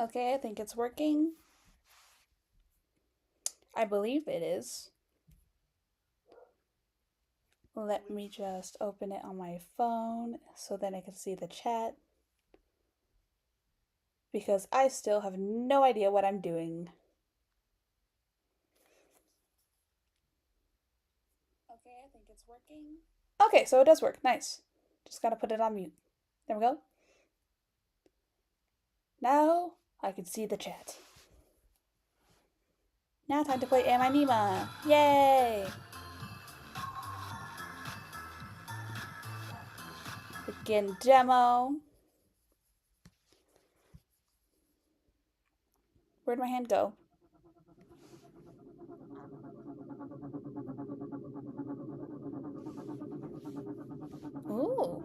Okay, I think it's working. I believe it is. Let me just open it on my phone so then I can see the chat because I still have no idea what I'm doing. Okay, I think it's working. Okay, so it does work. Nice. Just gotta put it on mute. There we go. Now I can see the chat. Now time to play Am I Nima? Yay! Begin demo. Where'd my hand go? Ooh.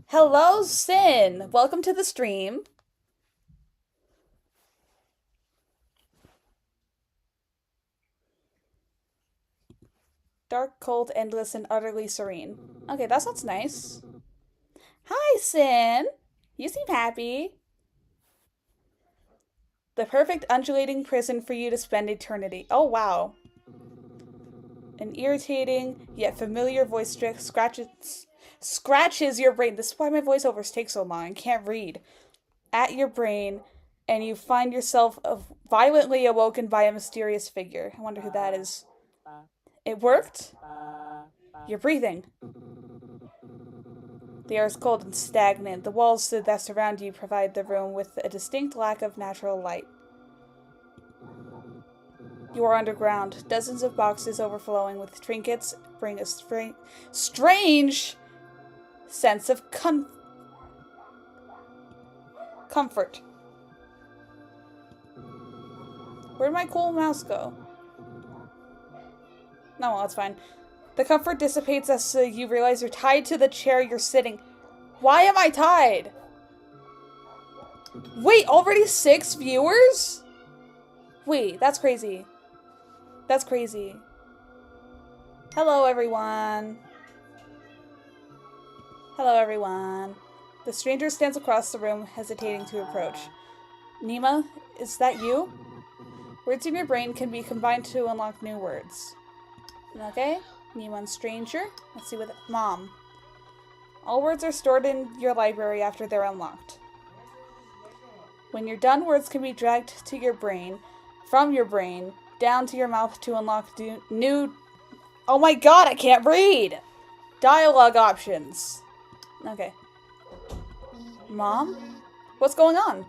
Hello, Sin! Welcome to the stream. Dark, cold, endless, and utterly serene. Okay, that sounds nice. Hi, Sin! You seem happy. The perfect undulating prison for you to spend eternity. Oh, wow. An irritating, yet familiar voice scratches your brain. This is why my voiceovers take so long. I can't read. At your brain, and you find yourself violently awoken by a mysterious figure. I wonder who that is. It worked? You're breathing. The air is cold and stagnant. The walls that surround you provide the room with a distinct lack of natural light. You are underground. Dozens of boxes overflowing with trinkets bring a strange sense of comfort. Where'd my cool mouse go? No, well, that's fine. The comfort dissipates as you realize you're tied to the chair you're sitting. Why am I tied? Wait, already 6 viewers? Wait, that's crazy. That's crazy. Hello, everyone. Hello, everyone. The stranger stands across the room, hesitating to approach. Nima, is that you? Words in your brain can be combined to unlock new words. Okay, Nima and stranger. Let's see what... Mom. All words are stored in your library after they're unlocked. When you're done, words can be dragged to your brain, from your brain, down to your mouth to unlock new... Oh my god, I can't read! Dialogue options. Okay. Mom? What's going on?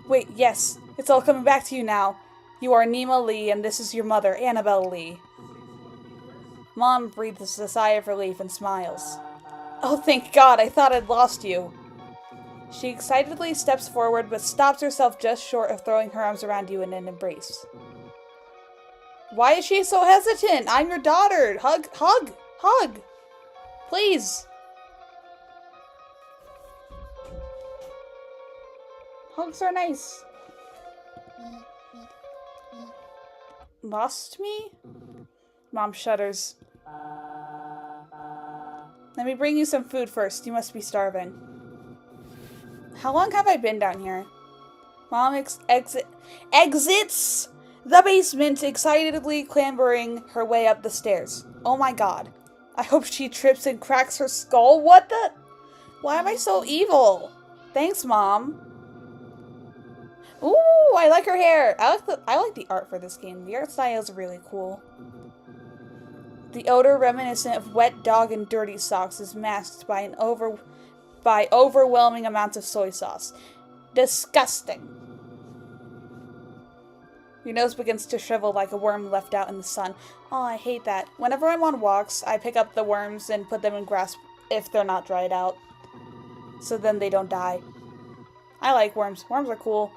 Wait, yes. It's all coming back to you now. You are Nima Lee, and this is your mother, Annabelle Lee. Mom breathes a sigh of relief and smiles. Oh, thank God, I thought I'd lost you. She excitedly steps forward, but stops herself just short of throwing her arms around you in an embrace. Why is she so hesitant? I'm your daughter. Hug, hug, hug. Please. Hugs are nice. Lost me? Mom shudders. Let me bring you some food first. You must be starving. How long have I been down here? Mom exits the basement, excitedly clambering her way up the stairs. Oh my god. I hope she trips and cracks her skull. What the? Why am I so evil? Thanks, Mom. Ooh, I like her hair. I like the art for this game. The art style is really cool. The odor reminiscent of wet dog and dirty socks is masked by overwhelming amounts of soy sauce. Disgusting. Your nose begins to shrivel like a worm left out in the sun. Oh, I hate that. Whenever I'm on walks, I pick up the worms and put them in grass if they're not dried out. So then they don't die. I like worms. Worms are cool.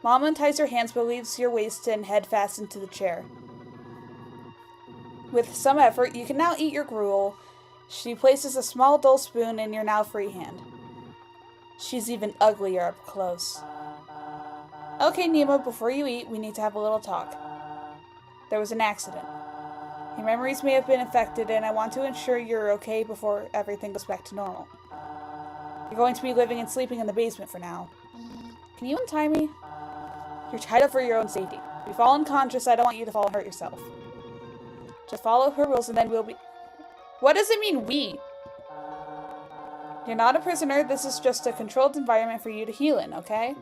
Mom unties her hands but leaves your waist and head fastened to the chair. With some effort, you can now eat your gruel. She places a small dull spoon in your now free hand. She's even uglier up close. Okay, Nima, before you eat, we need to have a little talk. There was an accident. Your memories may have been affected, and I want to ensure you're okay before everything goes back to normal. You're going to be living and sleeping in the basement for now. Can you untie me? You're tied up for your own safety. If you fall unconscious, I don't want you to fall and hurt yourself. Just follow her rules and then we'll be... What does it mean, we? You're not a prisoner. This is just a controlled environment for you to heal in, okay?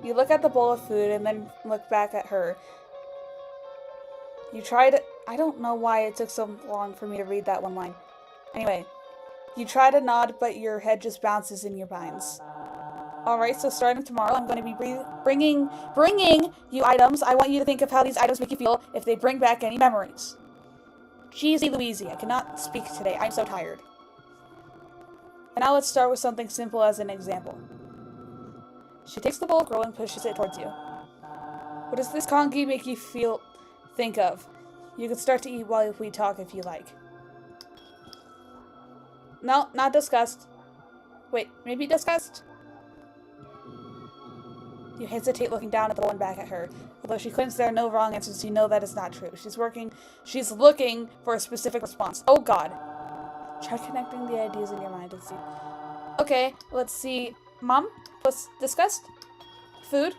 You look at the bowl of food and then look back at her. You try to... I don't know why it took so long for me to read that one line. Anyway, you try to nod, but your head just bounces in your binds. Alright, so starting tomorrow, I'm going to be bringing you items. I want you to think of how these items make you feel if they bring back any memories. Jeezy Louise, I cannot speak today. I'm so tired. And now let's start with something simple as an example. She takes the bowl of gruel and pushes it towards you. What does this congee make you think of? You can start to eat while we talk if you like. No, not disgust. Wait, maybe disgust? You hesitate looking down at the bowl and back at her. Although she claims there are no wrong answers, you know that is not true. She's looking for a specific response. Oh god. Try connecting the ideas in your mind and see. Okay, let's see. Mom plus disgust. Food.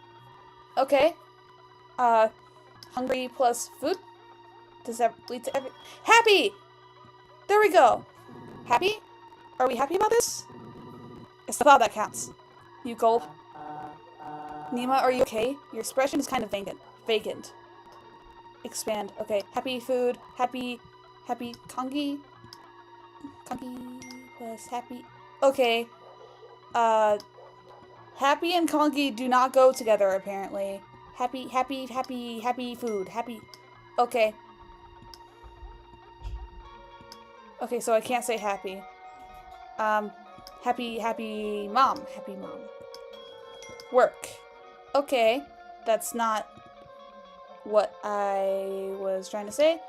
Okay. Hungry plus food. Does that lead to happy! There we go. Happy? Are we happy about this? It's the thought that counts. You gulp. Nima, are you okay? Your expression is kind of vacant. Expand. Okay. Happy food. Happy congee. Congee plus happy. Okay. Happy and congee do not go together, apparently. Happy food. Happy. Okay. Okay, so I can't say happy. Happy mom. Happy mom. Work. Okay. That's not what I was trying to say.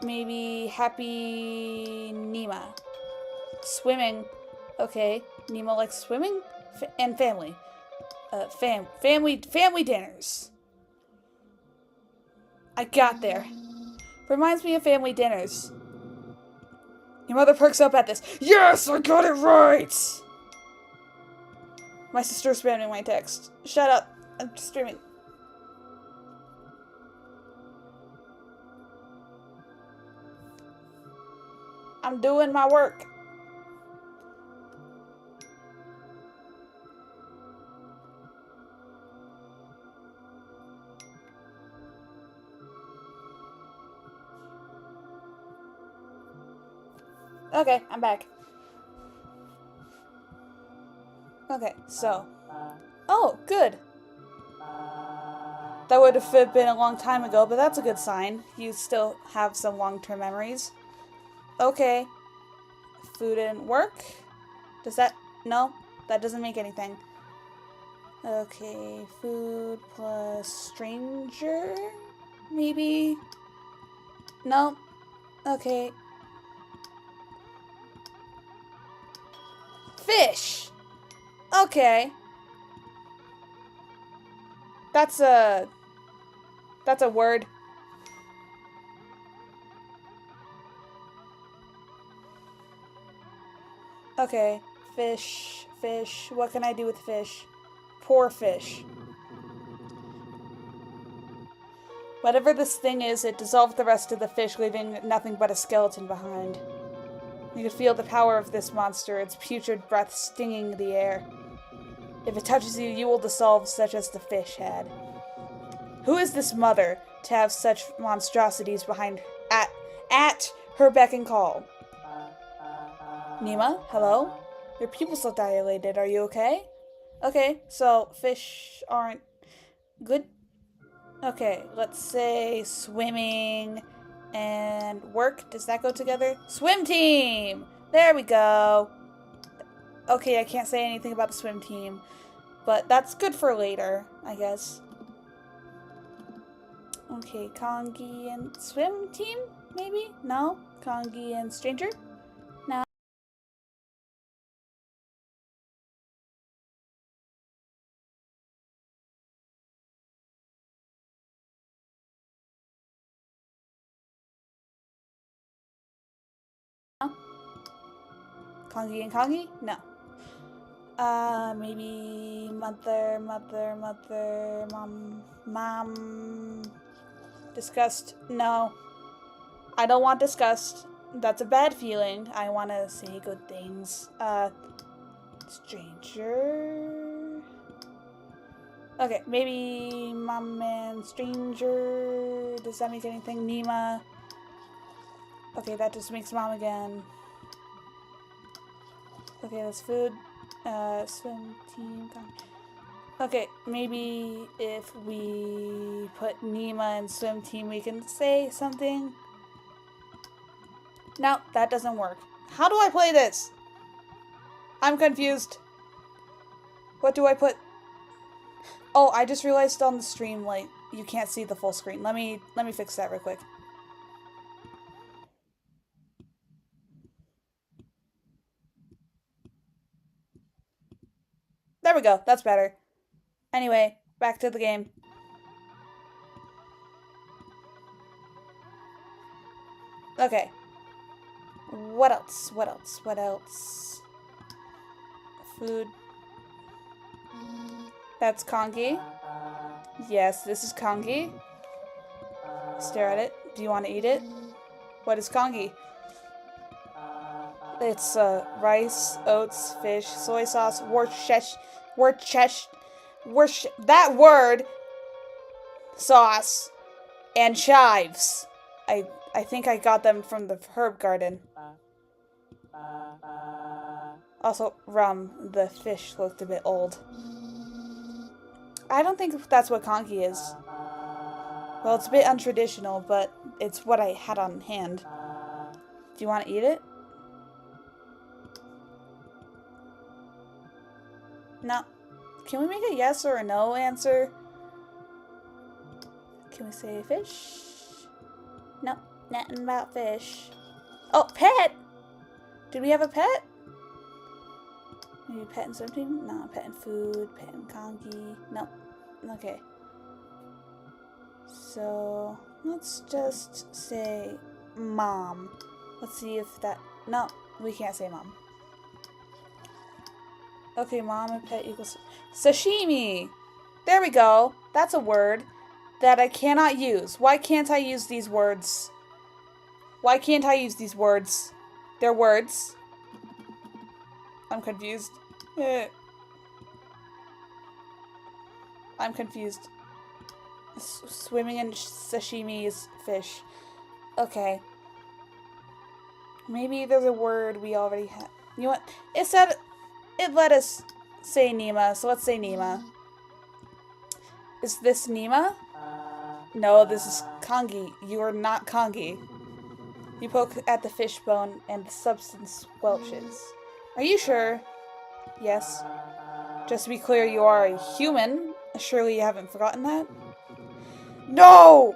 Maybe happy Nima. Swimming. Okay. Nima likes swimming and family. Family dinners. I got there. Reminds me of family dinners. Your mother perks up at this. Yes, I got it right! My sister's spamming my text. Shut up. I'm streaming. I'm doing my work. Okay, I'm back. Okay, so. Oh, good. That would have been a long time ago, but that's a good sign. You still have some long-term memories. Okay. Food and work? Does that... No, that doesn't make anything. Okay, food plus stranger? Maybe? No. Okay. Fish! Okay. That's a word. Okay. Fish. What can I do with fish? Poor fish. Whatever this thing is, it dissolved the rest of the fish, leaving nothing but a skeleton behind. You could feel the power of this monster, its putrid breath stinging the air. If it touches you, you will dissolve such as the fish had. Who is this mother to have such monstrosities behind at her beck and call? Nima, hello? Your pupils look dilated. Are you okay? Okay, so fish aren't good. Okay, let's say swimming and work. Does that go together? Swim team! There we go. Okay, I can't say anything about the swim team, but that's good for later, I guess. Okay, congee and swim team, maybe? No? Congee and stranger? Kongi and Kongi? No. Maybe mother, mom. Disgust? No. I don't want disgust. That's a bad feeling. I want to say good things. Stranger. Okay, maybe mom and stranger. Does that make anything? Nima. Okay, that just makes mom again. Okay, that's food. Swim team. Okay, maybe if we put Nima in swim team, we can say something. No, that doesn't work. How do I play this? I'm confused. What do I put? Oh, I just realized on the stream, like, you can't see the full screen. Let me fix that real quick. There we go. That's better. Anyway, back to the game. Okay. What else? What else? What else? Food. That's Kongi. Yes, this is Kongi. Stare at it. Do you want to eat it? What is Kongi? It's rice, oats, fish, soy sauce, that word, sauce, and chives. I think I got them from the herb garden. Also, rum. The fish looked a bit old. I don't think that's what Kongi is. Well, it's a bit untraditional, but it's what I had on hand. Do you want to eat it? No. Can we make a yes or a no answer? Can we say fish? No, nothing about fish. Oh, pet! Did we have a pet? Maybe pet and swim team? No, pet and food, pet and Kongi. Nope. Okay. So, let's just say mom. Let's see if that... No, we can't say mom. Okay, mom and pet equals... Sashimi! There we go. That's a word that I cannot use. Why can't I use these words? Why can't I use these words? They're words. I'm confused. I'm confused. Swimming in sashimi is fish. Okay. Maybe there's a word we already have. You know what? It said... It let us say Nima, so let's say Nima. Is this Nima? No, this is Kongi. You are not Kongi. You poke at the fish bone and the substance squelches. Are you sure? Yes. Just to be clear, you are a human. Surely you haven't forgotten that? No!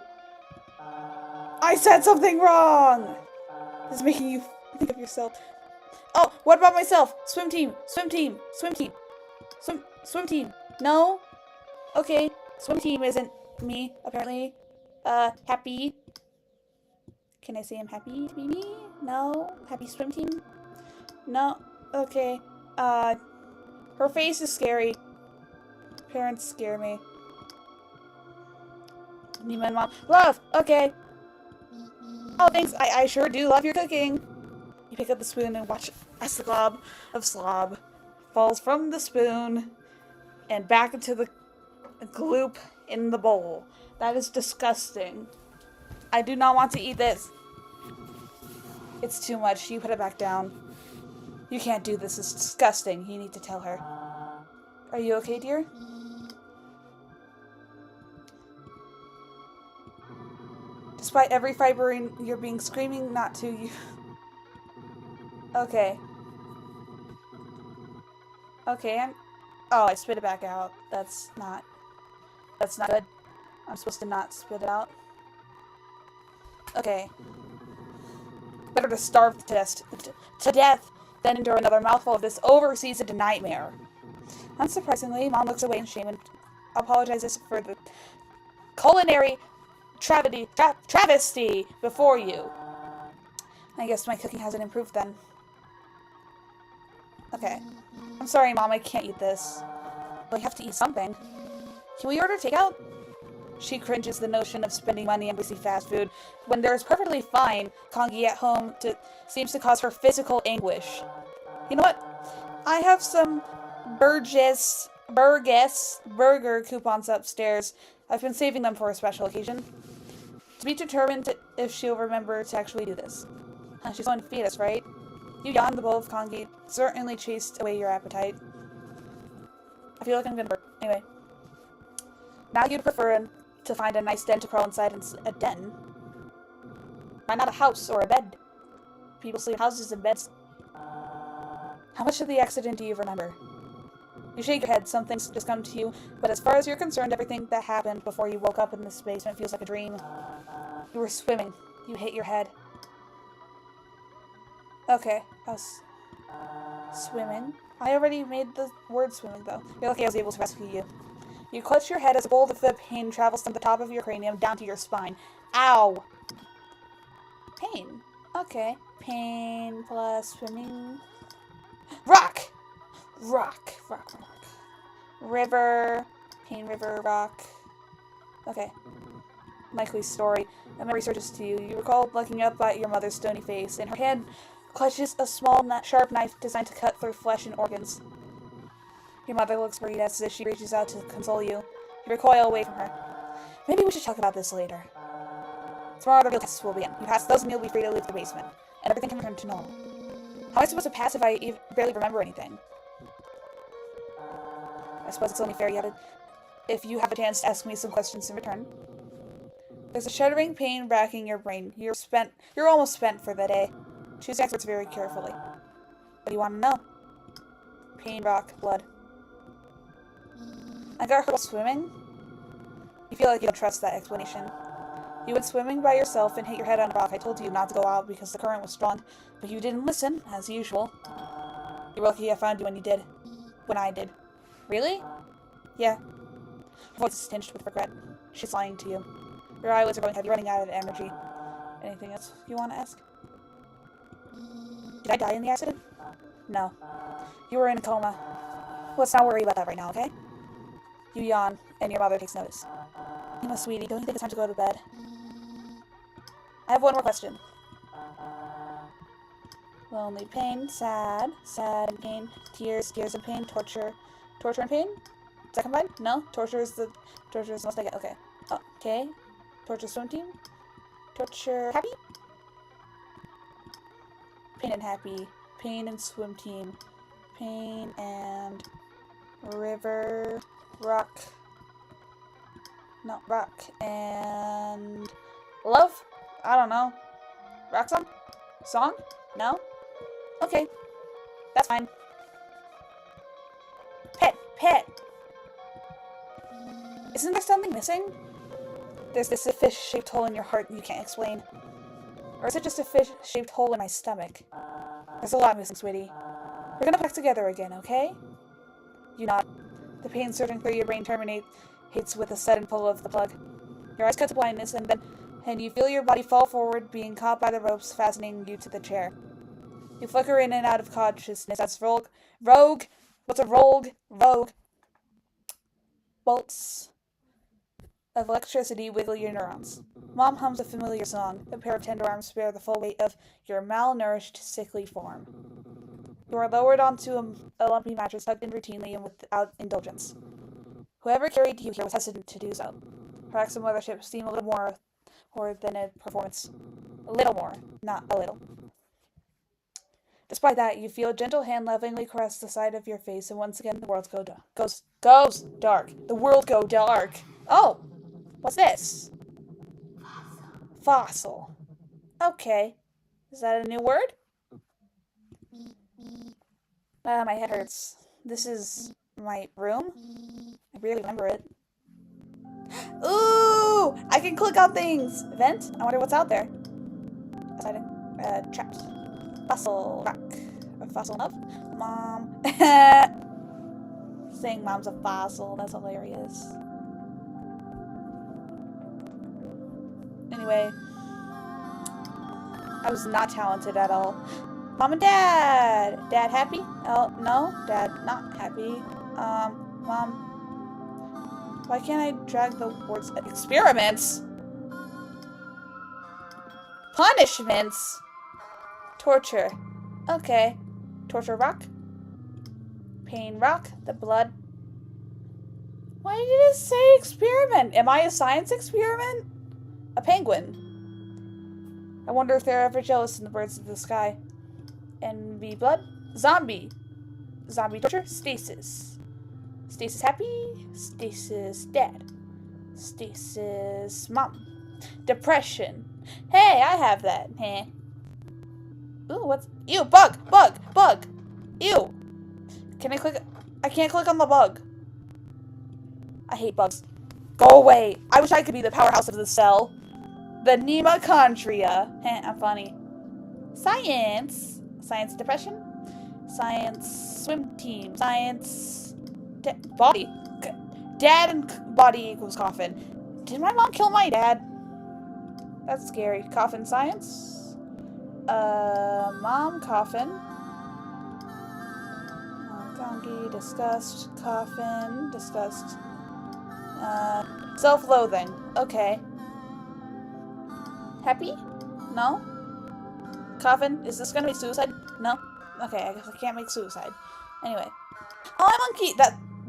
I said something wrong! This is making you think of yourself. Oh, what about myself? Swim team, swim team, swim team. Swim team. No? Okay, swim team isn't me, apparently. Happy. Can I say I'm happy to be me? No? Happy swim team? No? Okay. Her face is scary. Parents scare me. Nima and mom. Love! Okay. Oh, thanks. I sure do love your cooking. You pick up the spoon and watch as the glob of slob falls from the spoon and back into the gloop in the bowl. That is disgusting. I do not want to eat this. It's too much. You put it back down. You can't do this. It's disgusting. You need to tell her. Are you okay, dear? Despite every fiber in your being screaming not to, you... Okay. Okay, Oh, I spit it back out. That's not good. I'm supposed to not spit it out. Okay. Better to starve to death than endure another mouthful of this overseasoned nightmare. Unsurprisingly, Mom looks away in shame and apologizes for the culinary travesty before you. I guess my cooking hasn't improved then. Okay. I'm sorry, Mom, I can't eat this. Well, you have to eat something. Can we order takeout? She cringes the notion of spending money on greasy fast food when there's perfectly fine congee at home seems to cause her physical anguish. You know what? I have some Burger coupons upstairs. I've been saving them for a special occasion. To be determined if she'll remember to actually do this. She's going to feed us, right? You yawned. The bowl of congee certainly chased away your appetite. I feel like I'm gonna burp. Anyway. Now you'd prefer to find a nice den to crawl inside a den. Why not a house or a bed? People sleep in houses and beds. How much of the accident do you remember? You shake your head. Some things just come to you, but as far as you're concerned, everything that happened before you woke up in this basement feels like a dream. You were swimming. You hit your head. Okay, I was swimming. I already made the word swimming, though. You're lucky I was able to rescue you. You clutch your head as a bolt of pain travels from the top of your cranium down to your spine. Ow! Pain. Okay. Pain plus swimming. Rock! Rock. River. Pain, river, rock. Okay. Likely story. A memory surges to you. You recall looking up at your mother's stony face. In her hand clutches a small, sharp knife designed to cut through flesh and organs. Your mother looks worried as if she reaches out to console you. You recoil away from her. Maybe we should talk about this later. Tomorrow the real tests will begin. You pass those and you'll be free to leave the basement. And everything can return to normal. How am I supposed to pass if I barely remember anything? I suppose it's only fair if you have a chance to ask me some questions in return. There's a shuddering pain racking your brain. You're almost spent for the day. Choose answers very carefully. What do you want to know? Pain, rock, blood. I got hurt while swimming? You feel like you don't trust that explanation. You went swimming by yourself and hit your head on a rock. I told you not to go out because the current was strong, but you didn't listen, as usual. You're lucky I found you when I did. Really? Yeah. Her voice is tinged with regret. She's lying to you. Your eyelids are going heavy, running out of energy. Anything else you want to ask? Did I die in the accident? No. You were in a coma. Let's not worry about that right now, okay? You yawn, and your mother takes notice. Nima, sweetie, don't you think it's time to go to bed? I have one more question. Lonely, pain, sad and pain, tears and pain, torture and pain? Is that combined? No? Torture is the most I get. Okay. Okay. Torture swim team? Torture happy? Pain and happy. Pain and swim team. Pain and river. Rock. No, rock. And love? I don't know. Rock song? Song? No? Okay. That's fine. Pet. Isn't there something missing? There's this fish-shaped hole in your heart you can't explain. Or is it just a fish-shaped hole in my stomach? There's a lot missing, sweetie. We're gonna back together again, okay? You nod. The pain surging through your brain hits with a sudden pull of the plug. Your eyes cut to blindness, and you feel your body fall forward, being caught by the ropes fastening you to the chair. You flicker in and out of consciousness as rogue bolts of electricity wiggle your neurons. Mom hums a familiar song. A pair of tender arms bear the full weight of your malnourished, sickly form. You are lowered onto a lumpy mattress, tucked in routinely and without indulgence. Whoever carried you here was hesitant to do so. Perhaps the mothership seemed a little more than a performance. A little more, not a little. Despite that, you feel a gentle hand lovingly caress the side of your face, and once again the world goes dark. The world go dark. Oh, what's this? Fossil. Okay. Is that a new word? My head hurts. This is my room? I barely remember it. Ooh! I can click on things! Vent? I wonder what's out there. Exciting. Trapped. Fossil rock. Fossil enough? Mom. Saying mom's a fossil. That's hilarious. Anyway. I was not talented at all. Mom and Dad! Dad happy? Oh, no. Dad not happy. Mom. Why can't I drag the words? Experiments? Punishments? Torture. Okay. Torture rock. Pain rock. The blood. Why did it say experiment? Am I a science experiment? A penguin. I wonder if they're ever jealous in the birds of the sky. NB blood. Zombie. Zombie torture. Stasis. Stasis happy. Stasis dead. Stasis mom. Depression. Hey, I have that. Heh. Ooh, what's... Ew, bug! Bug! Bug! Ew! Can I click... I can't click on the bug. I hate bugs. Go away! I wish I could be the powerhouse of the cell. The Nima Chondria. Heh, I'm funny. Science. Science depression. Science swim team. Science... body. Dad and body equals coffin. Did my mom kill my dad? That's scary. Coffin science. Mom, coffin. Donkey, disgust, coffin, disgust. Self-loathing. Okay. Happy? No? Coffin? Is this gonna be suicide? No? Okay, I guess I can't make suicide. Anyway. Oh, a monkey!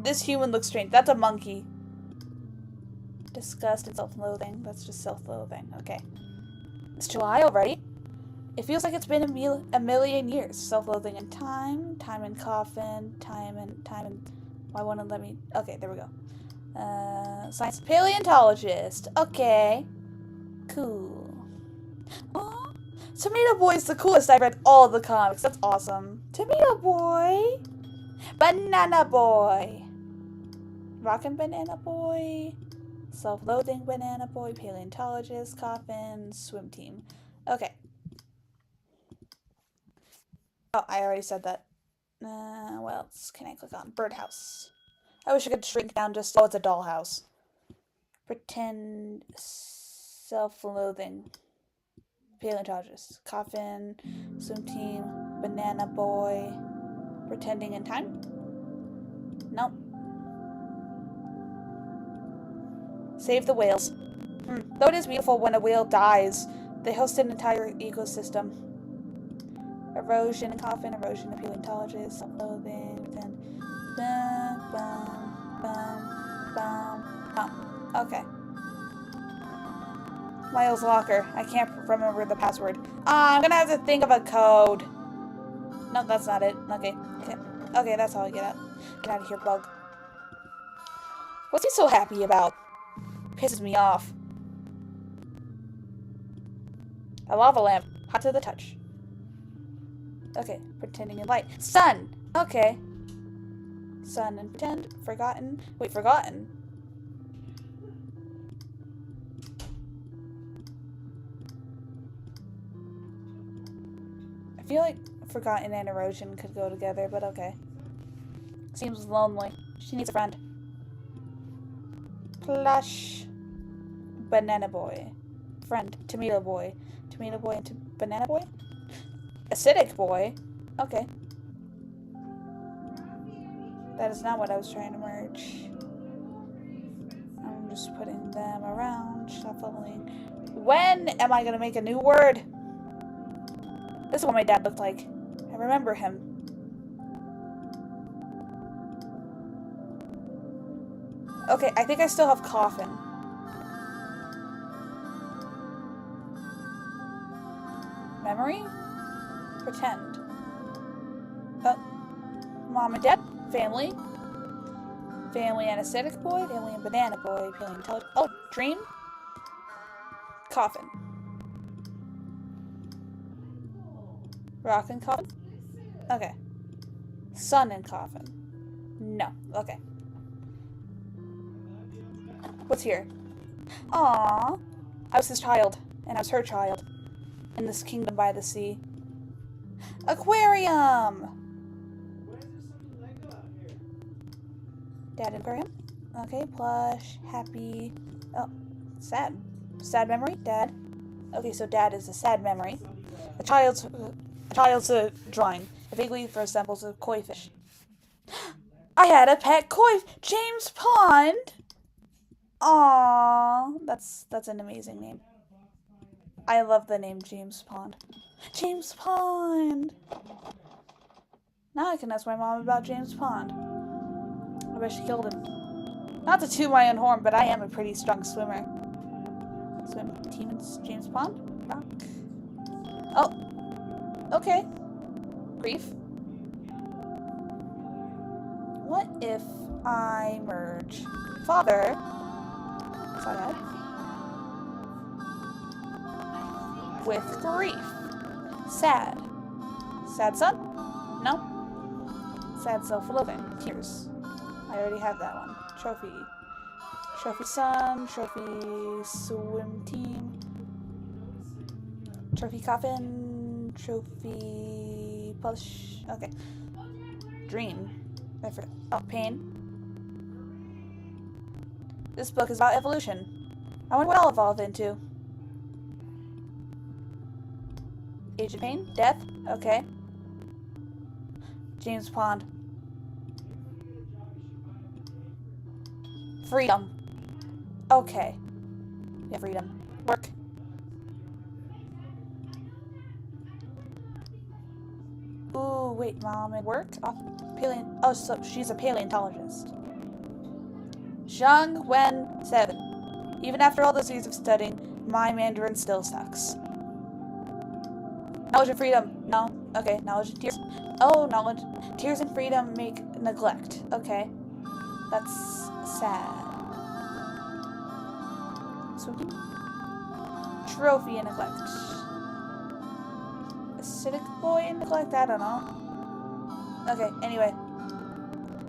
This human looks strange. That's a monkey. Disgust and self-loathing. That's just self-loathing. Okay. It's July already. It feels like it's been a million years. Self-loathing in time. Time in coffin. Time in... Why won't it let me... Okay, there we go. Science paleontologist. Okay. Cool. Oh, Tomato Boy is the coolest. I read all the comics. That's awesome. Tomato Boy. Banana Boy. Rockin' Banana Boy. Self-loathing Banana Boy. Paleontologist. Coffin. Swim team. Okay. Oh, I already said that. What else can I click on? Birdhouse. I wish I could shrink down just... Oh, it's a dollhouse. Pretend... Self-loathing. Paleontologist. Coffin. Swim team. Banana Boy. Pretending in time? Nope. Save the whales. Though it is beautiful when a whale dies, they host an entire ecosystem. Erosion and coffin. Erosion and paleontologist. Self-loathing. Pretend. Bum, bum, bum, bum, bum. Okay. Miles Locker. I can't remember the password. I'm gonna have to think of a code. No, that's not it. Okay. Okay, that's all I get out. Get out of here, bug. What's he so happy about? Pisses me off. A lava lamp. Hot to the touch. Okay. Pretending in light. Sun! Okay. Sun and pretend. Forgotten. Wait, forgotten. I feel like forgotten and erosion could go together, but okay. Seems lonely. She needs a friend. Plush. Banana Boy. Friend. Tomato Boy. Tomato Boy into Banana Boy? Acidic Boy? Okay. That is not what I was trying to merge. I'm just putting them around, shuffling. When am I gonna make a new word? This is what my dad looked like. I remember him. Okay, I think I still have coffin. Memory? Pretend. Oh. Mom and Dad. Family. Family and Acidic Boy. Family and Banana Boy. Paleontologist. Oh, Dream. Coffin. Rock and coffin? Okay. Sun and coffin. No. Okay. What's here? Aww. I was his child, and I was her child. In this kingdom by the sea. Aquarium! Dad aquarium. Okay, plush, happy. Oh, sad. Sad memory? Dad. Okay, so dad is a sad memory. A child's A child's drawing. It vaguely resembles a koi fish. I had a pet koi, James Pond. Aww, that's an amazing name. I love the name James Pond. James Pond. Now I can ask my mom about James Pond. I bet she killed him. Not to toot my own horn, but I am a pretty strong swimmer. Swim team in James Pond? Rock. Oh. Okay. Grief. What if I merge father, sad, with grief? Sad. Sad son? No. Sad self-loathing. Tears. I already have that one. Trophy. Trophy son. Trophy swim team. Trophy coffin. Trophy push. Okay. Dream. I forgot. Oh, pain. This book is about evolution. I wonder what I'll evolve into. Age of pain. Death. Okay. James Pond. Freedom. Okay. Yeah, freedom. Work. Ooh, wait, mom at work? Oh, so she's a paleontologist. Zhang Wen 7. Even after all those years of studying, my Mandarin still sucks. Knowledge and freedom. No. Okay, knowledge and tears. Oh, knowledge. Tears and freedom make neglect. Okay. That's sad. Swimming? Trophy and neglect. Acidic boy and neglect? I don't know. Okay, anyway.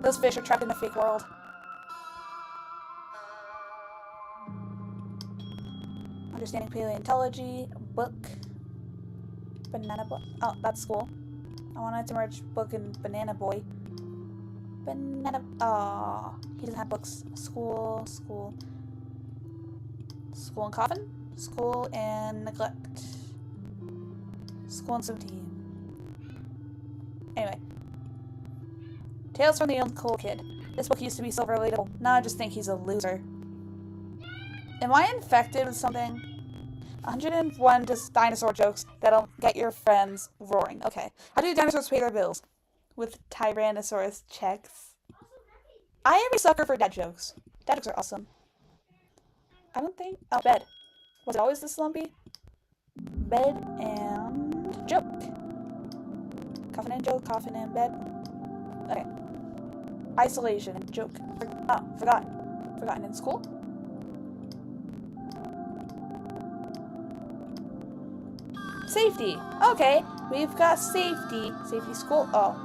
Those fish are trapped in a fake world. Understanding paleontology. Book. Banana boy. Oh, that's school. I wanted to merge book and banana boy. Banana. Oh, he doesn't have books. School. School and coffin. School and neglect. School and some team. Anyway. Tales from the Uncool Kid. This book used to be so relatable. Now I just think he's a loser. Am I infected with something? 101 dinosaur jokes that'll get your friends roaring. Okay. How do dinosaurs pay their bills? With Tyrannosaurus checks. I am a sucker for dad jokes. Dad jokes are awesome. I don't think... Oh, bed. Was it always this lumpy? Bed and joke. Coffin and joke, coffin and bed. Okay. Isolation and joke. Forgotten. Forgotten in school? Safety. Okay, we've got safety. Safety school. Oh.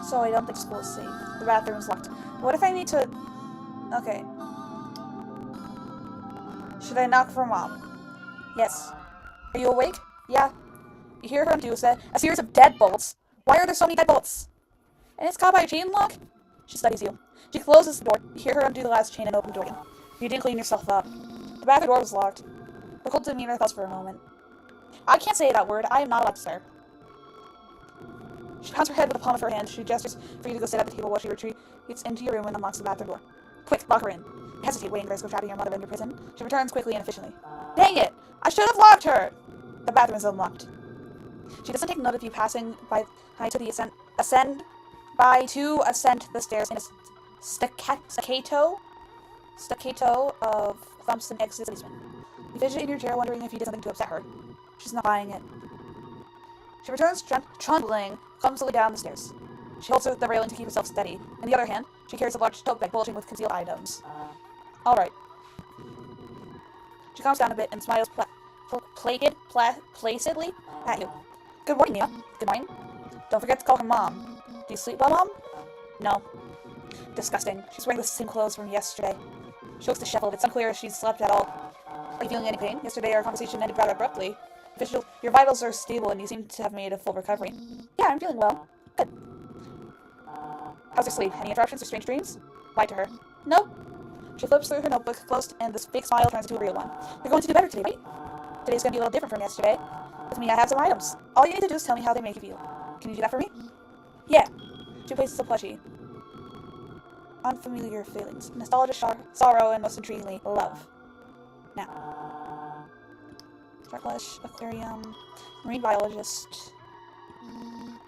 So I don't think school is safe. The bathroom's locked. What if I need to... Okay. Should I knock for mom? Yes. Are you awake? Yeah. You hear her undo a series of deadbolts. Why are there so many deadbolts? And it's caught by a chain lock? She studies you. She closes the door. You hear her undo the last chain and open the door again. You didn't clean yourself up. The back door was locked. Her cold demeanor thoughts for a moment. I can't say that word. I am not allowed to sir. She pounds her head with the palm of her hand. She gestures for you to go sit at the table while she retreats into your room and unlocks the bathroom door. Quick, lock her in. You hesitate, waiting to risk trapping your mother in your prison. She returns quickly and efficiently. Dang it! I should have locked her! The bathroom is unlocked. She doesn't take note of you passing by to the ascend the stairs in a staccato of thumps and exits policemen. You fidget in your chair, wondering if you did something to upset her. She's not buying it. She returns trundling, clumsily down the stairs. She holds the railing to keep herself steady. On the other hand, she carries a large tote bag bulging with concealed items. Alright. She calms down a bit and smiles placidly at you. Good morning, Nima. Good morning. Don't forget to call her mom. Do you sleep well, Mom? No. Disgusting. She's wearing the same clothes from yesterday. She looks disheveled. It's unclear if she's slept at all. Are you feeling any pain? Yesterday our conversation ended rather abruptly. Your vitals are stable and you seem to have made a full recovery. Yeah, I'm feeling well. Good. How's your sleep? Any interruptions or strange dreams? Lie to her. Nope. She flips through her notebook closed and this fake smile turns into a real one. You're going to do better today, right? Today's going to be a little different from yesterday. The with me, I have some items. All you need to do is tell me how they make you feel. Can you do that for me? Yeah. She places a plushie. Unfamiliar feelings. Nostalgia, sorrow, and most intriguingly, love. Now. Sharkflesh, aquarium, marine biologist.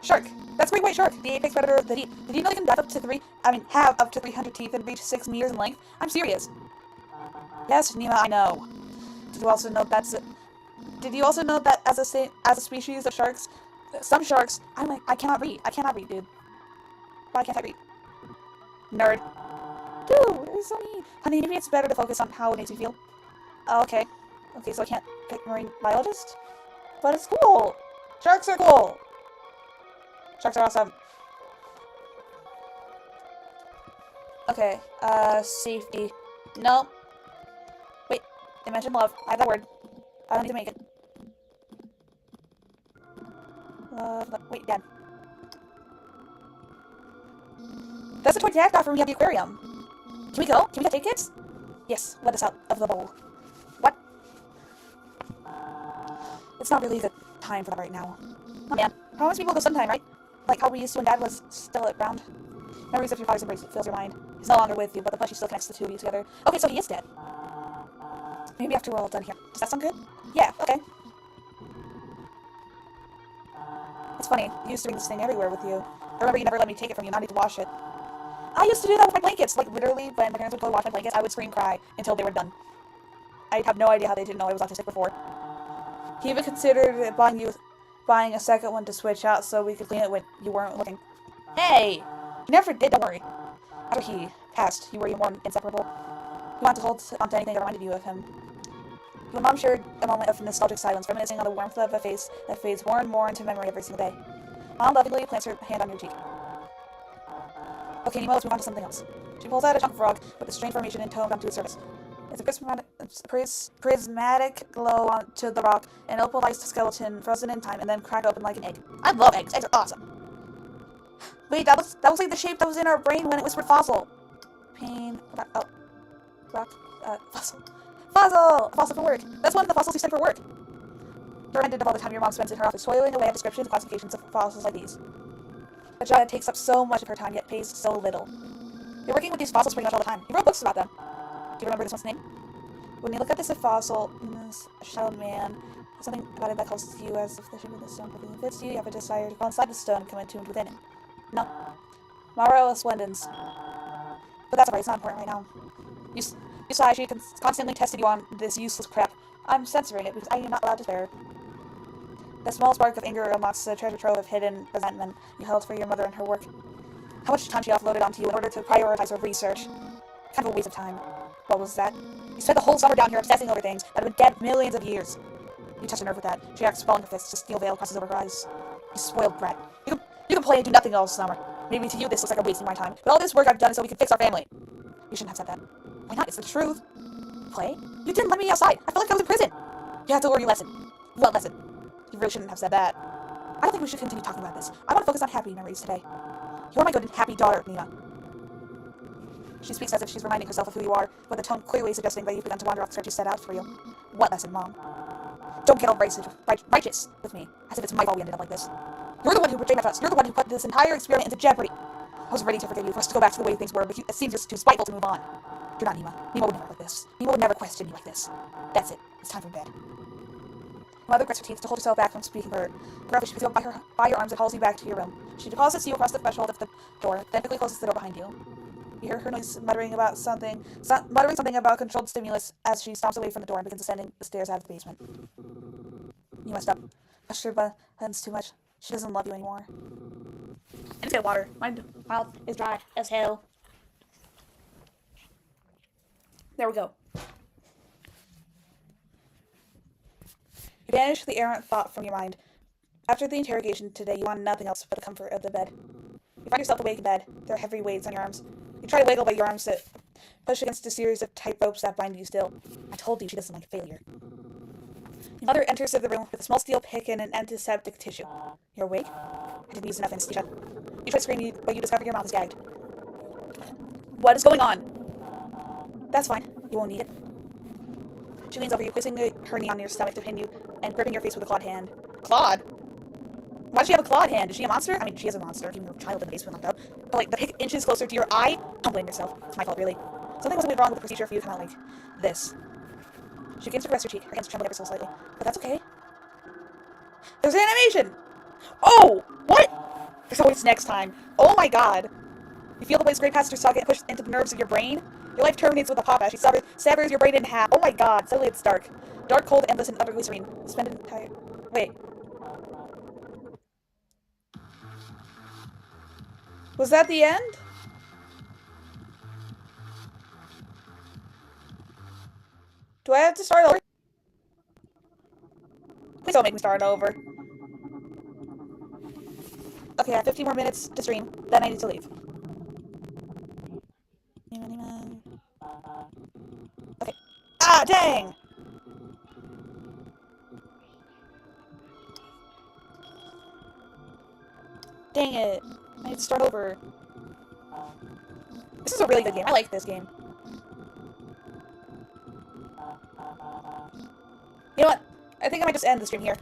Shark! That's a great white shark! The apex predator of the deep. Did you know they can have up to 300 teeth and reach 6 meters in length? I'm serious. Yes, Nima, I know. Did you also know that as a species of sharks, some sharks, I cannot read. I cannot read, dude. Why can't I read? Nerd. Dude, you're so mean. Honey, maybe it's better to focus on how it makes you feel. Oh, okay. Okay, so I can't pick marine biologist? But it's cool! Sharks are cool! Sharks are awesome. Okay, safety. No. Wait, they mentioned love. I have that word. I don't need to make it. Wait, Dad. That's the toy Dad got for me at the aquarium. Can we go? Can we get tickets? Yes, let us out of the bowl. What? It's not really the time for that right now. Oh man, promise me we'll go sometime, right? Like how we used to when Dad was still around. Memories of your father's embrace fills your mind. He's no longer with you, but the plushie still connects the two of you together. Okay, so he is dead. Maybe after we're all done here. Does that sound good? Yeah, okay. It's funny, you used to bring this thing everywhere with you. I remember you never let me take it from you, now I need to wash it. I used to do that with my blankets. Like, literally, when my parents would go wash my blankets, I would scream cry until they were done. I have no idea how they didn't know I was autistic before. He even considered buying a second one to switch out so we could clean it when you weren't looking. Hey! You never did, don't worry. After he passed, you were more inseparable. You wanted to hold onto anything that reminded you of him. You and Mom shared a moment of nostalgic silence, reminiscing on the warmth of a face that fades more and more into memory every single day. Mom lovingly plants her hand on your cheek. Okay, Nima, let's move on to something else. She pulls out a chunk of rock with the strange formation intoned onto its surface. It's a prismatic glow onto the rock, an opalized skeleton frozen in time and then cracked open like an egg. I love eggs. Eggs are awesome. Wait, that looks like the shape that was in our brain when it whispered fossil. Fossil. Fossil! Fossil for work. That's one of the fossils you said for work. You're reminded of all the time your mom spends in her office toiling away at descriptions and classifications of fossils like these. A job that takes up so much of her time yet pays so little. You're working with these fossils pretty much all the time. You wrote books about them. Do you remember this one's name? When you look at this fossil, this shadowed man, there's something about it that calls to you as if the shape of the stone perfectly fits you. You have a desire to go inside the stone and become entombed within it. No. Mauro Splendens. But that's alright, it's not important right now. You saw she constantly tested you on this useless crap. I'm censoring it because I am not allowed to spare. The small spark of anger unlocks the treasure trove of hidden resentment you held for your mother and her work. How much time she offloaded onto you in order to prioritize her research. Kind of a waste of time. What was that? You spent the whole summer down here obsessing over things that have been dead millions of years. You touched a nerve with that. She acts balling her fists, a steel veil crosses over her eyes. You spoiled brat. You can play and do nothing all summer. Maybe to you this looks like I'm wasting my time, but all this work I've done is so we can fix our family. You shouldn't have said that. Why not? It's the truth. Play? You didn't let me outside. I felt like I was in prison. You have to learn your lesson. What lesson? You really shouldn't have said that. I don't think we should continue talking about this. I want to focus on happy memories today. You're my good and happy daughter, Nima. She speaks as if she's reminding herself of who you are, with a tone clearly suggesting that you've begun to wander off the track she set out for you. What lesson, Mom? Don't get all righteous with me, as if it's my fault we ended up like this. You're the one who betrayed my trust. You're the one who put this entire experiment into jeopardy. I was ready to forgive you, for us to go back to the way things were, but it seems just too spiteful to move on. You're not Nima. Nima would never like this. Nima would never question you like this. That's it. It's time for bed. Mother grits her teeth to hold herself back from speaking for her. Grab she picks you up by your arms and hauls you back to your room. She deposits you across the threshold of the door, then quickly closes the door behind you. You hear her noise muttering something about controlled stimulus as she stomps away from the door and begins ascending the stairs out of the basement. You messed up. Pushed her buttons too much. She doesn't love you anymore. I need to get water. My mouth is dry as hell. There we go. You banish the errant thought from your mind. After the interrogation today, you want nothing else but the comfort of the bed. You find yourself awake in bed. There are heavy weights on your arms. You try to wiggle, but your arms push against a series of tight ropes that bind you still. I told you she doesn't like failure. Your mother enters the room with a small steel pick and an antiseptic tissue. You're awake? I didn't use enough anesthesia. You try screaming, but you discover your mouth is gagged. What is going on? That's fine. You won't need it. She leans over you, placing her knee on your stomach to pin you and gripping your face with a clawed hand. Clawed? Why does she have a clawed hand? Is she a monster? I mean, she is a monster, even though a child in the basement knocked out. But like, the pick inches closer to your eye, don't blame yourself. It's my fault, really. Something wasn't really wrong with the procedure for you to come out like this. She begins to caress your cheek, her hands tremble ever so slightly. But that's okay. There's an animation! Oh! What? There's always next time. Oh my god. You feel the waves great past your socket pushed into the nerves of your brain? Your life terminates with a pop as she severs your brain in half. Oh my god, suddenly it's dark. Dark, cold, endless, and utterly serene. Spend an entire... Wait. Was that the end? Do I have to start over? Please don't make me start over. Okay, I have 15 more minutes to stream. Then I need to leave. Okay. Ah, dang! Dang it. I need to start over. This is a really good game. I like this game. You know what? I think I might just end the stream here.